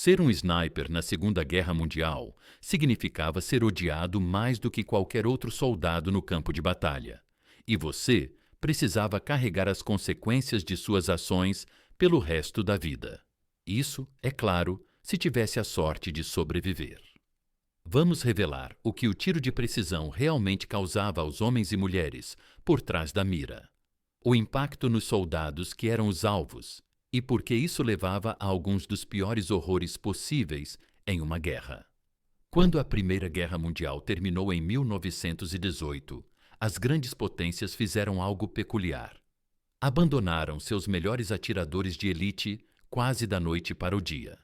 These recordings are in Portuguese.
Ser um sniper na Segunda Guerra Mundial significava ser odiado mais do que qualquer outro soldado no campo de batalha. E você precisava carregar as consequências de suas ações pelo resto da vida. Isso, é claro, se tivesse a sorte de sobreviver. Vamos revelar o que o tiro de precisão realmente causava aos homens e mulheres por trás da mira. O impacto nos soldados que eram os alvos e por que isso levava a alguns dos piores horrores possíveis em uma guerra. Quando a Primeira Guerra Mundial terminou em 1918, as grandes potências fizeram algo peculiar. Abandonaram seus melhores atiradores de elite quase da noite para o dia.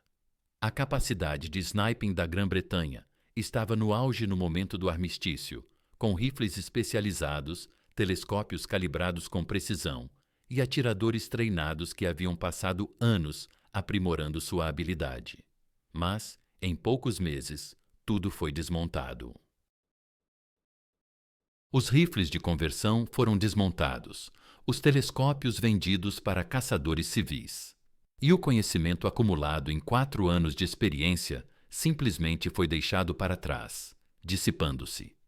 A capacidade de sniping da Grã-Bretanha estava no auge no momento do armistício, com rifles especializados, telescópios calibrados com precisão e atiradores treinados que haviam passado anos aprimorando sua habilidade. Mas, em poucos meses, tudo foi desmontado. Os rifles de conversão foram desmontados, os telescópios vendidos para caçadores civis. E o conhecimento acumulado em 4 anos de experiência simplesmente foi deixado para trás, dissipando-se.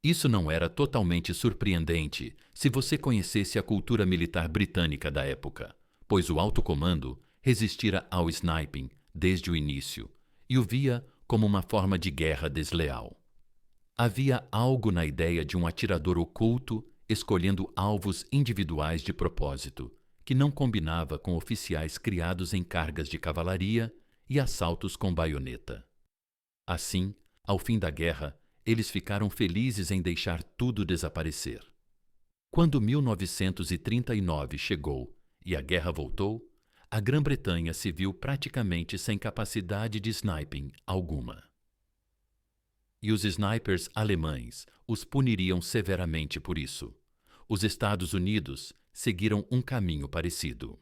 Isso não era totalmente surpreendente se você conhecesse a cultura militar britânica da época, pois o alto comando resistira ao sniping desde o início e o via como uma forma de guerra desleal. Havia algo na ideia de um atirador oculto escolhendo alvos individuais de propósito, que não combinava com oficiais criados em cargas de cavalaria e assaltos com baioneta. Assim, ao fim da guerra, eles ficaram felizes em deixar tudo desaparecer. Quando 1939 chegou e a guerra voltou, a Grã-Bretanha se viu praticamente sem capacidade de sniping alguma. E os snipers alemães os puniriam severamente por isso. Os Estados Unidos seguiram um caminho parecido.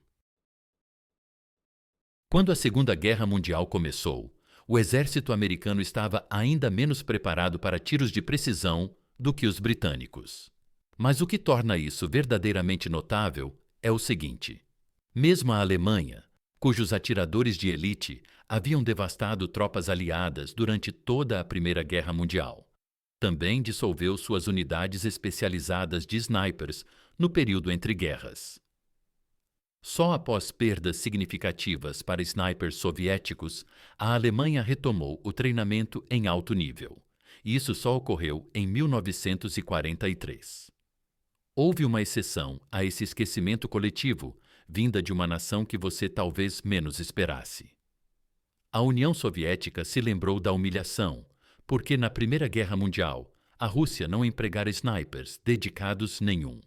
Quando a Segunda Guerra Mundial começou, o exército americano estava ainda menos preparado para tiros de precisão do que os britânicos. Mas o que torna isso verdadeiramente notável é o seguinte: mesmo a Alemanha, cujos atiradores de elite haviam devastado tropas aliadas durante toda a Primeira Guerra Mundial, também dissolveu suas unidades especializadas de snipers no período entre guerras. Só após perdas significativas para snipers soviéticos, a Alemanha retomou o treinamento em alto nível. E isso só ocorreu em 1943. Houve uma exceção a esse esquecimento coletivo, vinda de uma nação que você talvez menos esperasse. A União Soviética se lembrou da humilhação, porque na Primeira Guerra Mundial, a Rússia não empregara snipers dedicados nenhum.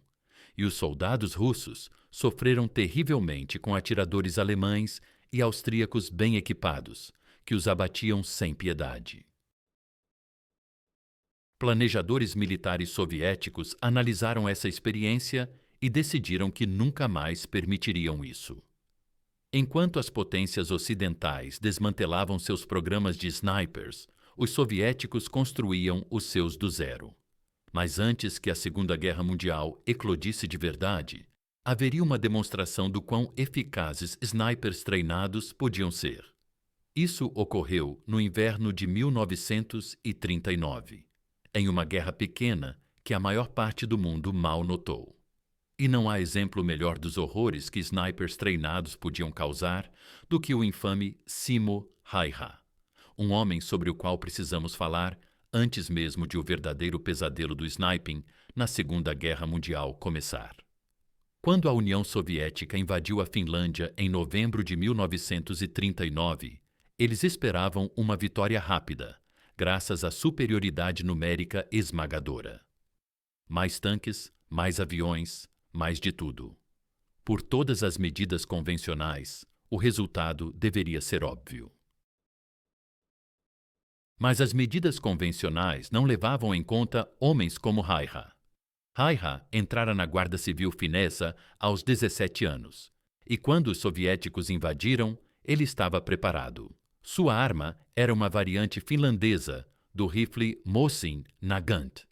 E os soldados russos sofreram terrivelmente com atiradores alemães e austríacos bem equipados, que os abatiam sem piedade. Planejadores militares soviéticos analisaram essa experiência e decidiram que nunca mais permitiriam isso. Enquanto as potências ocidentais desmantelavam seus programas de snipers, os soviéticos construíam os seus do zero. Mas antes que a Segunda Guerra Mundial eclodisse de verdade, haveria uma demonstração do quão eficazes snipers treinados podiam ser. Isso ocorreu no inverno de 1939, em uma guerra pequena que a maior parte do mundo mal notou. E não há exemplo melhor dos horrores que snipers treinados podiam causar do que o infame Simo Häyhä, um homem sobre o qual precisamos falar antes mesmo de o verdadeiro pesadelo do sniping na Segunda Guerra Mundial começar. Quando a União Soviética invadiu a Finlândia em novembro de 1939, eles esperavam uma vitória rápida, graças à superioridade numérica esmagadora. Mais tanques, mais aviões, mais de tudo. Por todas as medidas convencionais, o resultado deveria ser óbvio. Mas as medidas convencionais não levavam em conta homens como Häyhä. Häyhä entrara na Guarda Civil finesa aos 17 anos, e quando os soviéticos invadiram, ele estava preparado. Sua arma era uma variante finlandesa do rifle Mosin Nagant,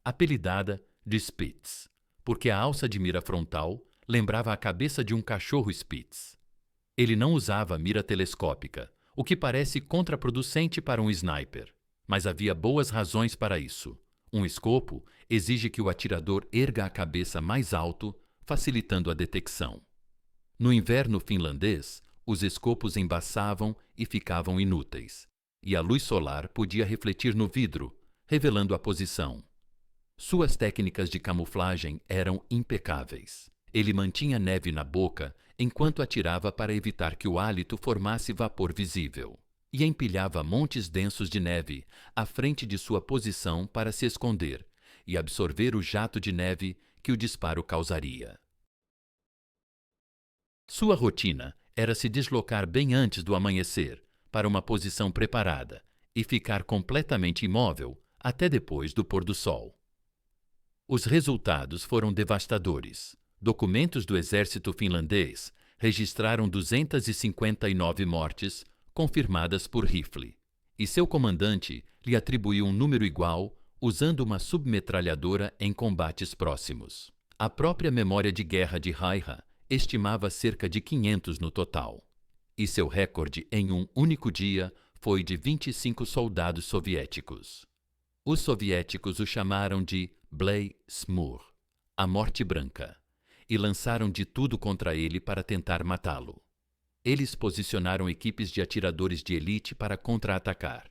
apelidada de Spitz, porque a alça de mira frontal lembrava a cabeça de um cachorro Spitz. Ele não usava mira telescópica, o que parece contraproducente para um sniper. Mas havia boas razões para isso. Um escopo exige que o atirador erga a cabeça mais alto, facilitando a detecção. No inverno finlandês, os escopos embaçavam e ficavam inúteis, e a luz solar podia refletir no vidro, revelando a posição. Suas técnicas de camuflagem eram impecáveis. Ele mantinha neve na boca enquanto atirava para evitar que o hálito formasse vapor visível, e empilhava montes densos de neve à frente de sua posição para se esconder e absorver o jato de neve que o disparo causaria. Sua rotina era se deslocar bem antes do amanhecer para uma posição preparada e ficar completamente imóvel até depois do pôr do sol. Os resultados foram devastadores. Documentos do exército finlandês registraram 259 mortes confirmadas por rifle, e seu comandante lhe atribuiu um número igual usando uma submetralhadora em combates próximos. A própria memória de guerra de Raiha estimava cerca de 500 no total, e seu recorde em um único dia foi de 25 soldados soviéticos. Os soviéticos o chamaram de Blay Smur, a Morte Branca, e lançaram de tudo contra ele para tentar matá-lo. Eles posicionaram equipes de atiradores de elite para contra-atacar.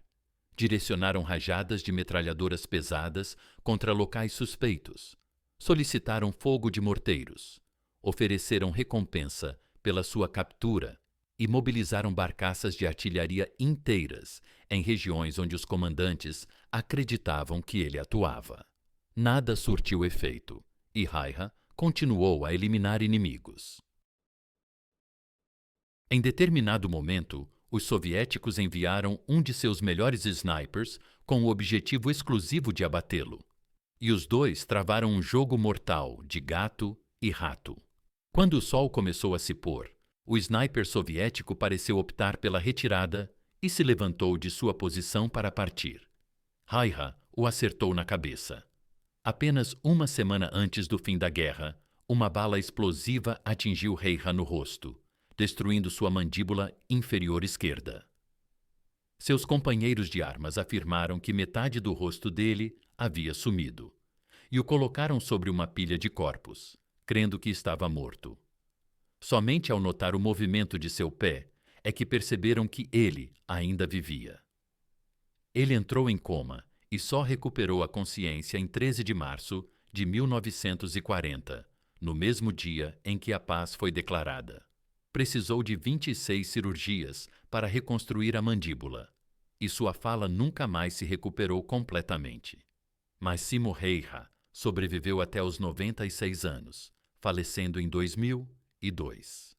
Direcionaram rajadas de metralhadoras pesadas contra locais suspeitos. Solicitaram fogo de morteiros. Ofereceram recompensa pela sua captura e mobilizaram barcaças de artilharia inteiras em regiões onde os comandantes acreditavam que ele atuava. Nada surtiu efeito, e Raiha continuou a eliminar inimigos. Em determinado momento, os soviéticos enviaram um de seus melhores snipers com o objetivo exclusivo de abatê-lo, e os dois travaram um jogo mortal de gato e rato. Quando o sol começou a se pôr, o sniper soviético pareceu optar pela retirada e se levantou de sua posição para partir. Raiha o acertou na cabeça. Apenas uma semana antes do fim da guerra, uma bala explosiva atingiu Raiha no rosto, destruindo sua mandíbula inferior esquerda. Seus companheiros de armas afirmaram que metade do rosto dele havia sumido, e o colocaram sobre uma pilha de corpos, crendo que estava morto. Somente ao notar o movimento de seu pé é que perceberam que ele ainda vivia. Ele entrou em coma e só recuperou a consciência em 13 de março de 1940, no mesmo dia em que a paz foi declarada. Precisou de 26 cirurgias para reconstruir a mandíbula, e sua fala nunca mais se recuperou completamente. Mas Simo Raiha sobreviveu até os 96 anos, falecendo em 2002.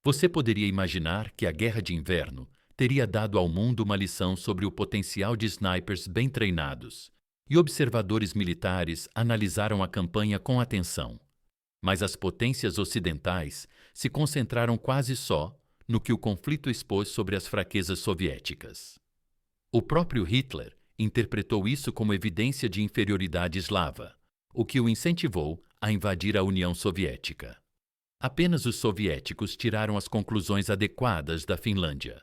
Você poderia imaginar que a Guerra de Inverno teria dado ao mundo uma lição sobre o potencial de snipers bem treinados, e observadores militares analisaram a campanha com atenção. Mas as potências ocidentais se concentraram quase só no que o conflito expôs sobre as fraquezas soviéticas. O próprio Hitler interpretou isso como evidência de inferioridade eslava, o que o incentivou a invadir a União Soviética. Apenas os soviéticos tiraram as conclusões adequadas da Finlândia.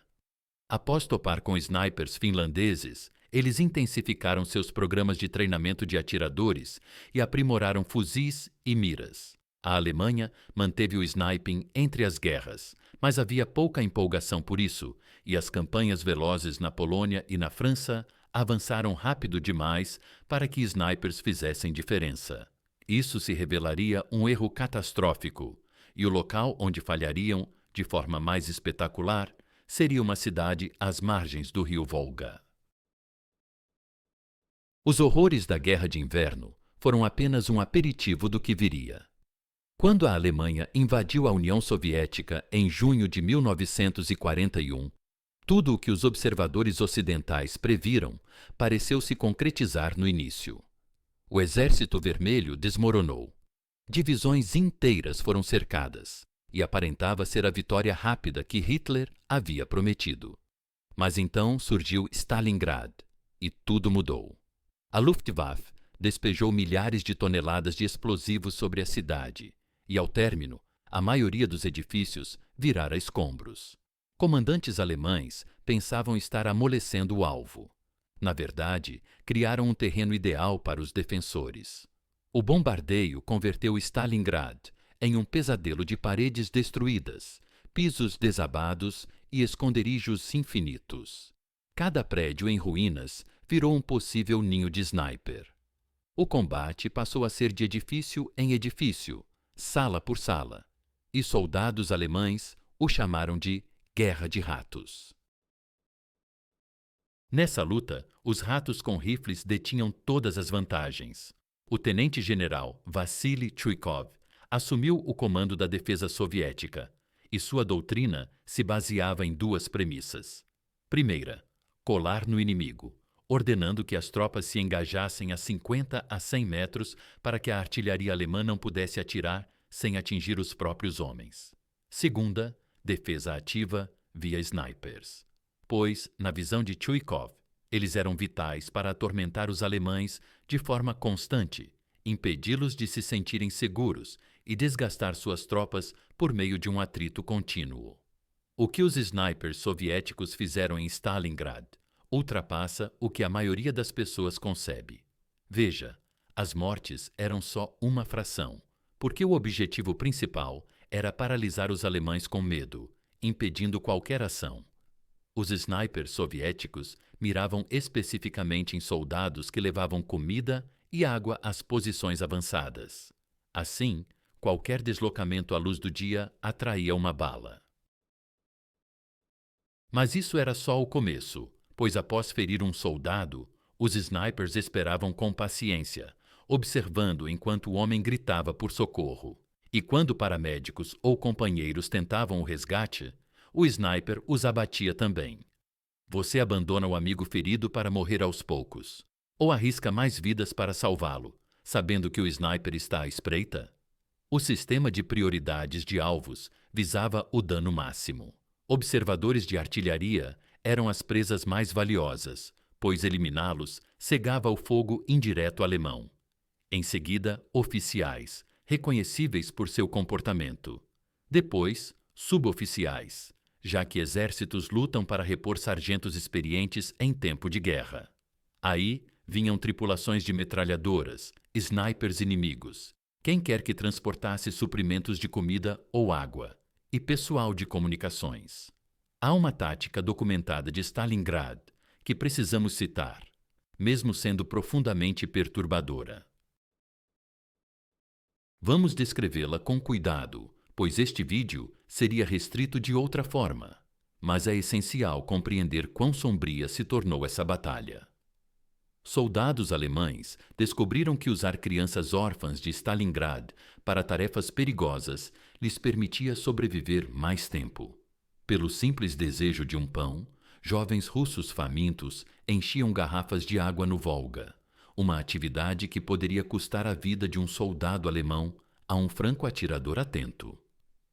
Após topar com snipers finlandeses, eles intensificaram seus programas de treinamento de atiradores e aprimoraram fuzis e miras. A Alemanha manteve o sniping entre as guerras, mas havia pouca empolgação por isso, e as campanhas velozes na Polônia e na França avançaram rápido demais para que snipers fizessem diferença. Isso se revelaria um erro catastrófico, e o local onde falhariam, de forma mais espetacular, seria uma cidade às margens do rio Volga. Os horrores da Guerra de Inverno foram apenas um aperitivo do que viria. Quando a Alemanha invadiu a União Soviética em junho de 1941, tudo o que os observadores ocidentais previram pareceu se concretizar no início. O Exército Vermelho desmoronou. Divisões inteiras foram cercadas, e aparentava ser a vitória rápida que Hitler havia prometido. Mas então surgiu Stalingrad, e tudo mudou. A Luftwaffe despejou milhares de toneladas de explosivos sobre a cidade, e ao término, a maioria dos edifícios virara escombros. Comandantes alemães pensavam estar amolecendo o alvo. Na verdade, criaram um terreno ideal para os defensores. O bombardeio converteu Stalingrad em um pesadelo de paredes destruídas, pisos desabados e esconderijos infinitos. Cada prédio em ruínas virou um possível ninho de sniper. O combate passou a ser de edifício em edifício, sala por sala, e soldados alemães o chamaram de Guerra de Ratos. Nessa luta, os ratos com rifles detinham todas as vantagens. O tenente-general Vassily Chuikov assumiu o comando da defesa soviética, e sua doutrina se baseava em duas premissas. Primeira, colar no inimigo, ordenando que as tropas se engajassem a 50 a 100 metros para que a artilharia alemã não pudesse atirar sem atingir os próprios homens. Segunda, defesa ativa via snipers. Pois, na visão de Chuikov, eles eram vitais para atormentar os alemães de forma constante, impedi-los de se sentirem seguros e desgastar suas tropas por meio de um atrito contínuo. O que os snipers soviéticos fizeram em Stalingrad ultrapassa o que a maioria das pessoas concebe. Veja, as mortes eram só uma fração, porque o objetivo principal era paralisar os alemães com medo, impedindo qualquer ação. Os snipers soviéticos miravam especificamente em soldados que levavam comida e água às posições avançadas. Assim, qualquer deslocamento à luz do dia atraía uma bala. Mas isso era só o começo, pois após ferir um soldado, os snipers esperavam com paciência, observando enquanto o homem gritava por socorro. E quando paramédicos ou companheiros tentavam o resgate, o sniper os abatia também. Você abandona o amigo ferido para morrer aos poucos, ou arrisca mais vidas para salvá-lo, sabendo que o sniper está à espreita? O sistema de prioridades de alvos visava o dano máximo. Observadores de artilharia eram as presas mais valiosas, pois eliminá-los cegava o fogo indireto alemão. Em seguida, oficiais, reconhecíveis por seu comportamento. Depois, suboficiais, já que exércitos lutam para repor sargentos experientes em tempo de guerra. Aí vinham tripulações de metralhadoras, snipers inimigos, quem quer que transportasse suprimentos de comida ou água, e pessoal de comunicações. Há uma tática documentada de Stalingrad que precisamos citar, mesmo sendo profundamente perturbadora. Vamos descrevê-la com cuidado, pois este vídeo seria restrito de outra forma, mas é essencial compreender quão sombria se tornou essa batalha. Soldados alemães descobriram que usar crianças órfãs de Stalingrad para tarefas perigosas lhes permitia sobreviver mais tempo. Pelo simples desejo de um pão, jovens russos famintos enchiam garrafas de água no Volga, uma atividade que poderia custar a vida de um soldado alemão a um franco-atirador atento.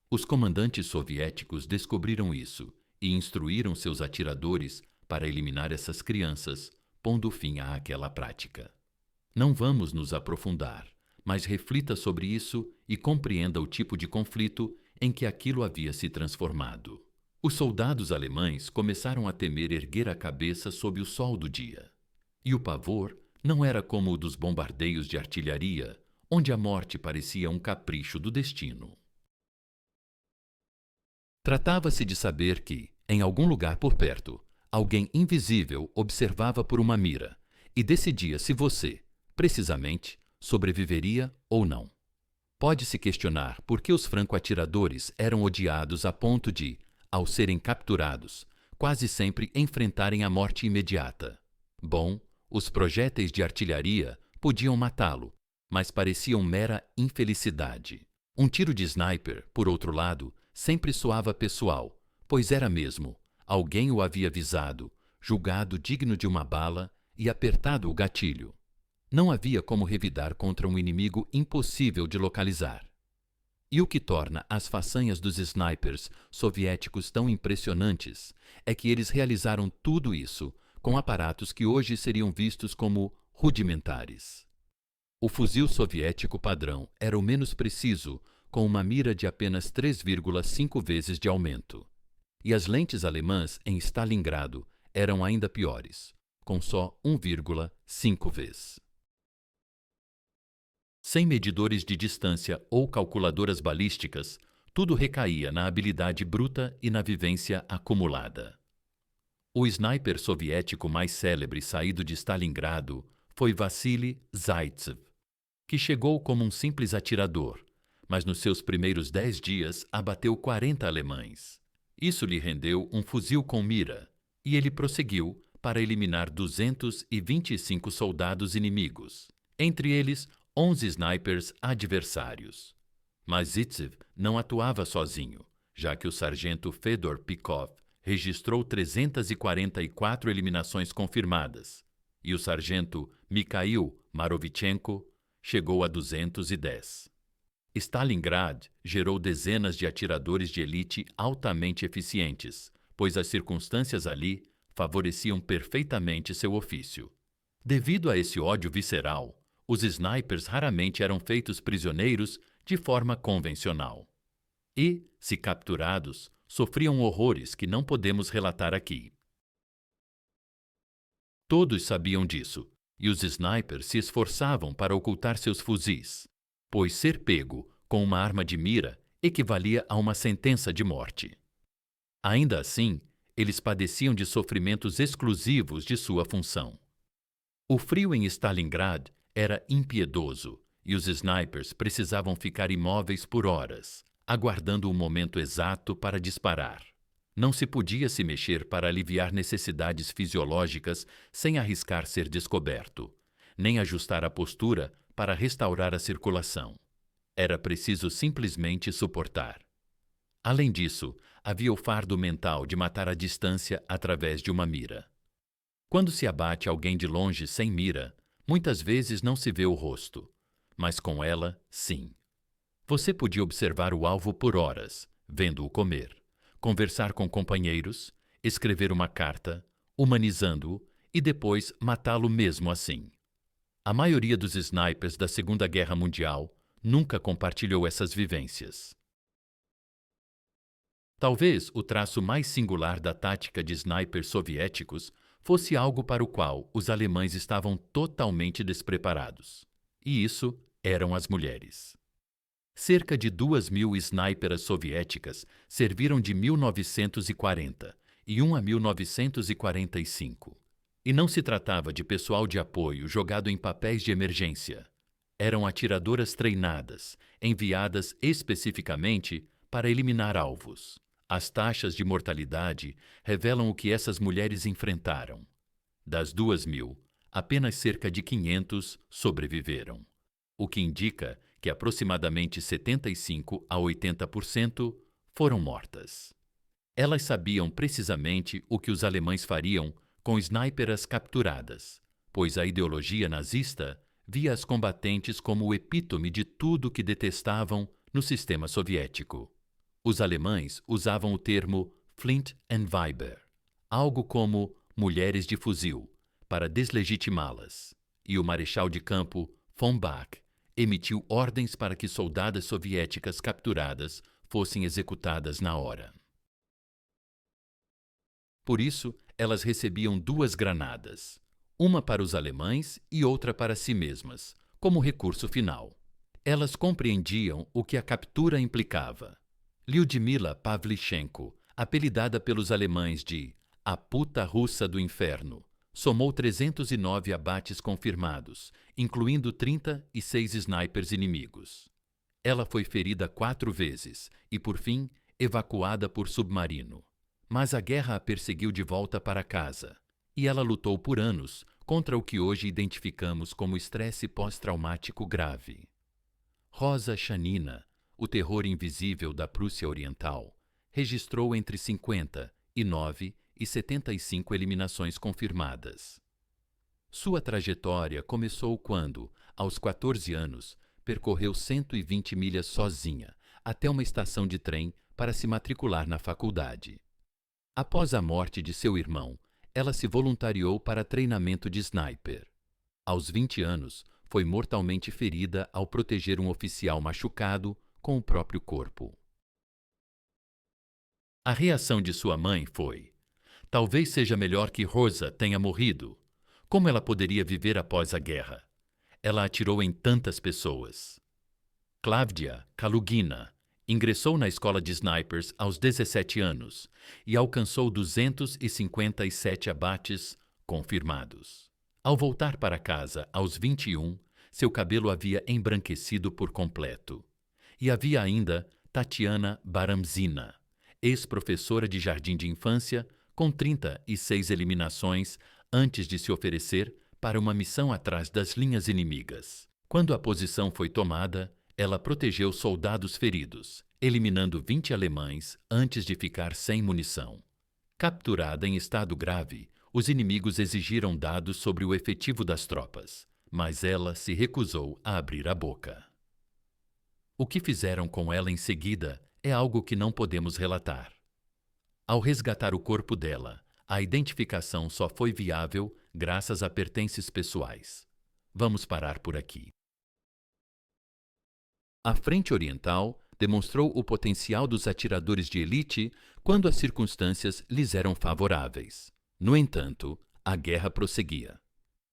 Os comandantes soviéticos descobriram isso e instruíram seus atiradores para eliminar essas crianças, pondo fim àquela prática. Não vamos nos aprofundar, mas reflita sobre isso e compreenda o tipo de conflito em que aquilo havia se transformado. Os soldados alemães começaram a temer erguer a cabeça sob o sol do dia. E o pavor não era como o dos bombardeios de artilharia, onde a morte parecia um capricho do destino. Tratava-se de saber que, em algum lugar por perto, alguém invisível observava por uma mira e decidia se você, precisamente, sobreviveria ou não. Pode-se questionar por que os franco-atiradores eram odiados a ponto de, ao serem capturados, quase sempre enfrentarem a morte imediata. Bom, os projéteis de artilharia podiam matá-lo, mas pareciam mera infelicidade. Um tiro de sniper, por outro lado, sempre soava pessoal, pois era mesmo. Alguém o havia visado, julgado digno de uma bala e apertado o gatilho. Não havia como revidar contra um inimigo impossível de localizar. E o que torna as façanhas dos snipers soviéticos tão impressionantes é que eles realizaram tudo isso com aparatos que hoje seriam vistos como rudimentares. O fuzil soviético padrão era o menos preciso, com uma mira de apenas 3,5 vezes de aumento. E as lentes alemãs em Stalingrado eram ainda piores, com só 1,5 vezes. Sem medidores de distância ou calculadoras balísticas, tudo recaía na habilidade bruta e na vivência acumulada. O sniper soviético mais célebre saído de Stalingrado foi Vassili Zaitsev, que chegou como um simples atirador, mas nos seus primeiros 10 dias abateu 40 alemães. Isso lhe rendeu um fuzil com mira, e ele prosseguiu para eliminar 225 soldados inimigos, entre eles 11 snipers adversários. Mas Zaitsev não atuava sozinho, já que o sargento Fedor Pikov registrou 344 eliminações confirmadas, e o sargento Mikhail Marovichenko chegou a 210. Stalingrad gerou dezenas de atiradores de elite altamente eficientes, pois as circunstâncias ali favoreciam perfeitamente seu ofício. Devido a esse ódio visceral, os snipers raramente eram feitos prisioneiros de forma convencional. E, se capturados, sofriam horrores que não podemos relatar aqui. Todos sabiam disso, e os snipers se esforçavam para ocultar seus fuzis, pois ser pego com uma arma de mira equivalia a uma sentença de morte. Ainda assim, eles padeciam de sofrimentos exclusivos de sua função. O frio em Stalingrad era impiedoso, e os snipers precisavam ficar imóveis por horas, aguardando o momento exato para disparar. Não se podia se mexer para aliviar necessidades fisiológicas sem arriscar ser descoberto, nem ajustar a postura para restaurar a circulação. Era preciso simplesmente suportar. Além disso, havia o fardo mental de matar à distância através de uma mira. Quando se abate alguém de longe sem mira, muitas vezes não se vê o rosto, mas com ela, sim. Você podia observar o alvo por horas, vendo-o comer, conversar com companheiros, escrever uma carta, humanizando-o e depois matá-lo mesmo assim. A maioria dos snipers da Segunda Guerra Mundial nunca compartilhou essas vivências. Talvez o traço mais singular da tática de snipers soviéticos fosse algo para o qual os alemães estavam totalmente despreparados. E isso eram as mulheres. Cerca de 2.000 sniperas soviéticas serviram de 1940 e um a 1945. E não se tratava de pessoal de apoio jogado em papéis de emergência. Eram atiradoras treinadas, enviadas especificamente para eliminar alvos. As taxas de mortalidade revelam o que essas mulheres enfrentaram. Das 2.000, apenas cerca de 500 sobreviveram, o que indica que aproximadamente 75 a 80% foram mortas. Elas sabiam precisamente o que os alemães fariam com sniperas capturadas, pois a ideologia nazista via as combatentes como o epítome de tudo que detestavam no sistema soviético. Os alemães usavam o termo Flint and Weiber, algo como mulheres de fuzil, para deslegitimá-las, e o marechal de campo von Bach emitiu ordens para que soldadas soviéticas capturadas fossem executadas na hora. Por isso, elas recebiam 2 granadas, uma para os alemães e outra para si mesmas, como recurso final. Elas compreendiam o que a captura implicava. Lyudmila Pavlichenko, apelidada pelos alemães de a puta russa do inferno, somou 309 abates confirmados, incluindo 36 snipers inimigos. Ela foi ferida 4 vezes e, por fim, evacuada por submarino. Mas a guerra a perseguiu de volta para casa, e ela lutou por anos contra o que hoje identificamos como estresse pós-traumático grave. Rosa Chanina, o terror invisível da Prússia Oriental, registrou entre 59 e 75 eliminações confirmadas. Sua trajetória começou quando, aos 14 anos, percorreu 120 milhas sozinha até uma estação de trem para se matricular na faculdade. Após a morte de seu irmão, ela se voluntariou para treinamento de sniper. Aos 20 anos, foi mortalmente ferida ao proteger um oficial machucado com o próprio corpo. A reação de sua mãe foi: talvez seja melhor que Rosa tenha morrido. Como ela poderia viver após a guerra? Ela atirou em tantas pessoas. Klavdia Kalugina ingressou na escola de snipers aos 17 anos e alcançou 257 abates confirmados. Ao voltar para casa aos 21, seu cabelo havia embranquecido por completo. E havia ainda Tatiana Baramzina, ex-professora de jardim de infância, com 36 eliminações antes de se oferecer para uma missão atrás das linhas inimigas. Quando a posição foi tomada, ela protegeu soldados feridos, eliminando 20 alemães antes de ficar sem munição. Capturada em estado grave, os inimigos exigiram dados sobre o efetivo das tropas, mas ela se recusou a abrir a boca. O que fizeram com ela em seguida é algo que não podemos relatar. Ao resgatar o corpo dela, a identificação só foi viável graças a pertences pessoais. Vamos parar por aqui. A Frente Oriental demonstrou o potencial dos atiradores de elite quando as circunstâncias lhes eram favoráveis. No entanto, a guerra prosseguia.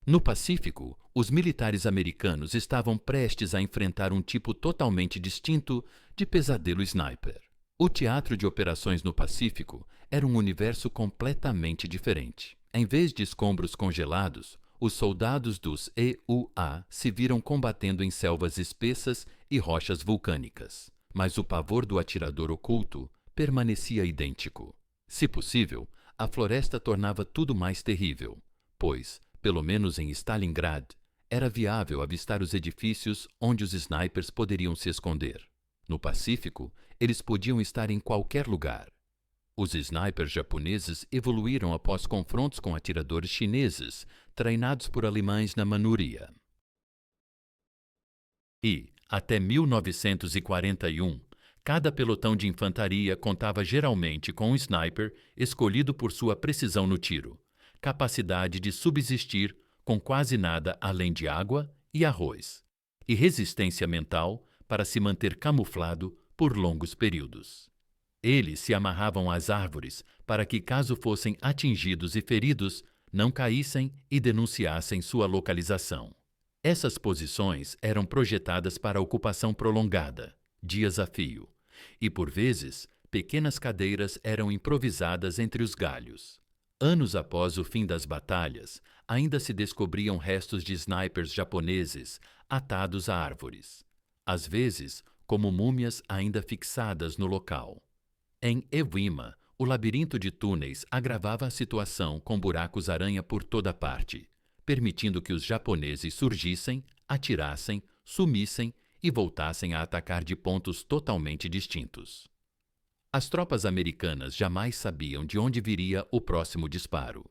No Pacífico, os militares americanos estavam prestes a enfrentar um tipo totalmente distinto de pesadelo sniper. O teatro de operações no Pacífico era um universo completamente diferente. Em vez de escombros congelados, os soldados dos EUA se viram combatendo em selvas espessas e rochas vulcânicas. Mas o pavor do atirador oculto permanecia idêntico. Se possível, a floresta tornava tudo mais terrível, pois, pelo menos em Stalingrad, era viável avistar os edifícios onde os snipers poderiam se esconder. No Pacífico, eles podiam estar em qualquer lugar. Os snipers japoneses evoluíram após confrontos com atiradores chineses, treinados por alemães na Manúria. E, até 1941, cada pelotão de infantaria contava geralmente com um sniper escolhido por sua precisão no tiro, capacidade de subsistir com quase nada além de água e arroz, e resistência mental para se manter camuflado por longos períodos. Eles se amarravam às árvores para que, caso fossem atingidos e feridos, não caíssem e denunciassem sua localização. Essas posições eram projetadas para ocupação prolongada, dias a fio, e, por vezes, pequenas cadeiras eram improvisadas entre os galhos. Anos após o fim das batalhas, ainda se descobriam restos de snipers japoneses atados a árvores, às vezes como múmias ainda fixadas no local. Em Evima, o labirinto de túneis agravava a situação com buracos-aranha por toda parte, permitindo que os japoneses surgissem, atirassem, sumissem e voltassem a atacar de pontos totalmente distintos. As tropas americanas jamais sabiam de onde viria o próximo disparo.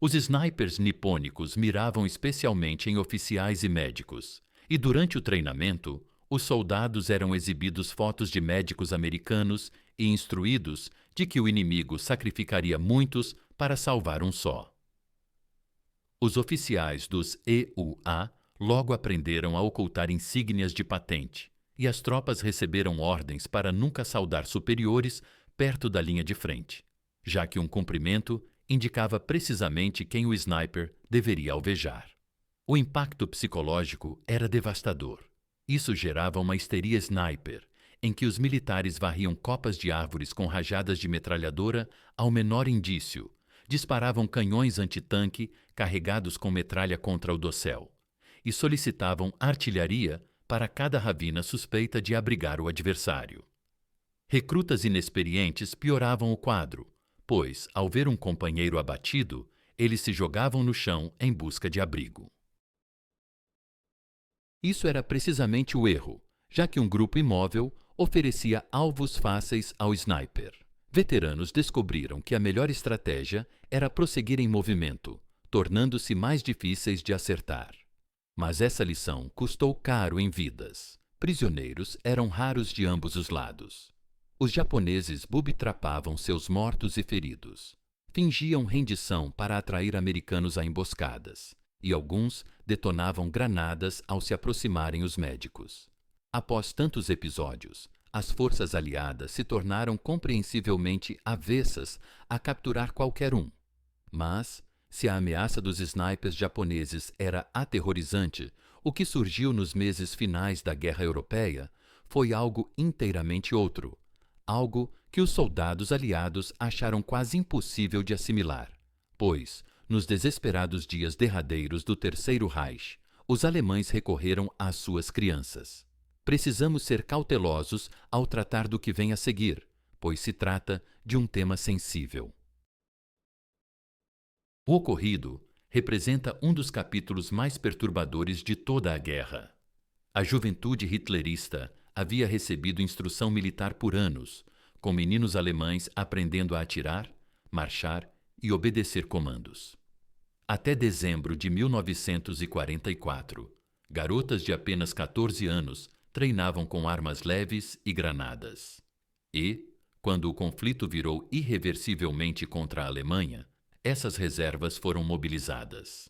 Os snipers nipônicos miravam especialmente em oficiais e médicos, e durante o treinamento, os soldados eram exibidos fotos de médicos americanos e instruídos de que o inimigo sacrificaria muitos para salvar um só. Os oficiais dos EUA logo aprenderam a ocultar insígnias de patente, e as tropas receberam ordens para nunca saudar superiores perto da linha de frente, já que um cumprimento indicava precisamente quem o sniper deveria alvejar. O impacto psicológico era devastador. Isso gerava uma histeria sniper, em que os militares varriam copas de árvores com rajadas de metralhadora ao menor indício, disparavam canhões antitanque carregados com metralha contra o dossel e solicitavam artilharia para cada ravina suspeita de abrigar o adversário. Recrutas inexperientes pioravam o quadro, pois, ao ver um companheiro abatido, eles se jogavam no chão em busca de abrigo. Isso era precisamente o erro, já que um grupo imóvel oferecia alvos fáceis ao sniper. Veteranos descobriram que a melhor estratégia era prosseguir em movimento, tornando-se mais difíceis de acertar. Mas essa lição custou caro em vidas. Prisioneiros eram raros de ambos os lados. Os japoneses booby-trapavam seus mortos e feridos. Fingiam rendição para atrair americanos a emboscadas, e alguns detonavam granadas ao se aproximarem os médicos. Após tantos episódios, as forças aliadas se tornaram compreensivelmente avessas a capturar qualquer um. Mas, se a ameaça dos snipers japoneses era aterrorizante, o que surgiu nos meses finais da Guerra Europeia foi algo inteiramente outro, algo que os soldados aliados acharam quase impossível de assimilar, pois, nos desesperados dias derradeiros do Terceiro Reich, os alemães recorreram às suas crianças. Precisamos ser cautelosos ao tratar do que vem a seguir, pois se trata de um tema sensível. O ocorrido representa um dos capítulos mais perturbadores de toda a guerra. A juventude hitlerista havia recebido instrução militar por anos, com meninos alemães aprendendo a atirar, marchar e obedecer comandos. Até dezembro de 1944, garotas de apenas 14 anos treinavam com armas leves e granadas. E, quando o conflito virou irreversivelmente contra a Alemanha, essas reservas foram mobilizadas.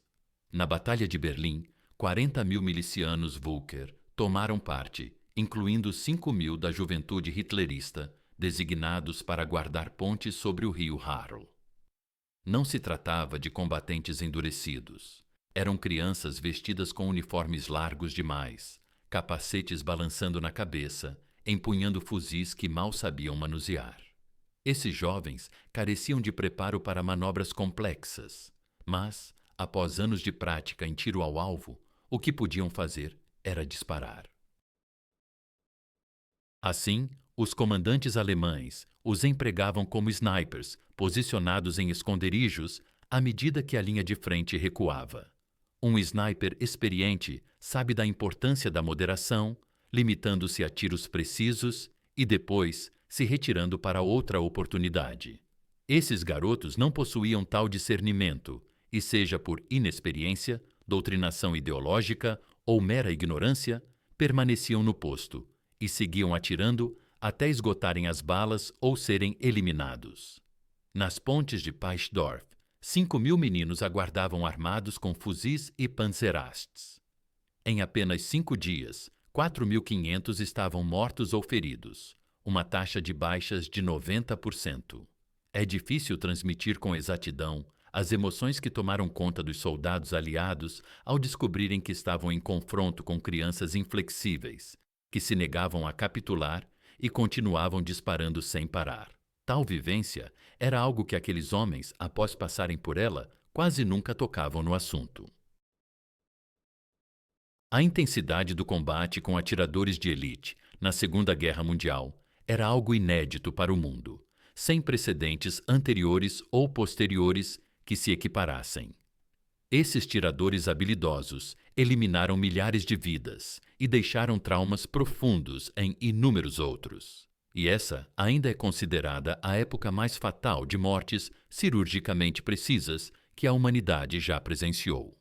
Na Batalha de Berlim, 40.000 milicianos Völker tomaram parte, incluindo 5.000 da juventude hitlerista, designados para guardar pontes sobre o rio Harl. Não se tratava de combatentes endurecidos. Eram crianças vestidas com uniformes largos demais, capacetes balançando na cabeça, empunhando fuzis que mal sabiam manusear. Esses jovens careciam de preparo para manobras complexas, mas, após anos de prática em tiro ao alvo, o que podiam fazer era disparar. Assim, os comandantes alemães os empregavam como snipers, posicionados em esconderijos à medida que a linha de frente recuava. Um sniper experiente sabe da importância da moderação, limitando-se a tiros precisos e depois se retirando para outra oportunidade. Esses garotos não possuíam tal discernimento, e seja por inexperiência, doutrinação ideológica ou mera ignorância, permaneciam no posto e seguiam atirando até esgotarem as balas ou serem eliminados. Nas pontes de Peichdorf, 5.000 meninos aguardavam armados com fuzis e Panzerasts. Em apenas 5 dias, 4.500 estavam mortos ou feridos, uma taxa de baixas de 90%. É difícil transmitir com exatidão as emoções que tomaram conta dos soldados aliados ao descobrirem que estavam em confronto com crianças inflexíveis, que se negavam a capitular e continuavam disparando sem parar. Tal vivência era algo que aqueles homens, após passarem por ela, quase nunca tocavam no assunto. A intensidade do combate com atiradores de elite na Segunda Guerra Mundial era algo inédito para o mundo, sem precedentes anteriores ou posteriores que se equiparassem. Esses tiradores habilidosos eliminaram milhares de vidas e deixaram traumas profundos em inúmeros outros. E essa ainda é considerada a época mais fatal de mortes cirurgicamente precisas que a humanidade já presenciou.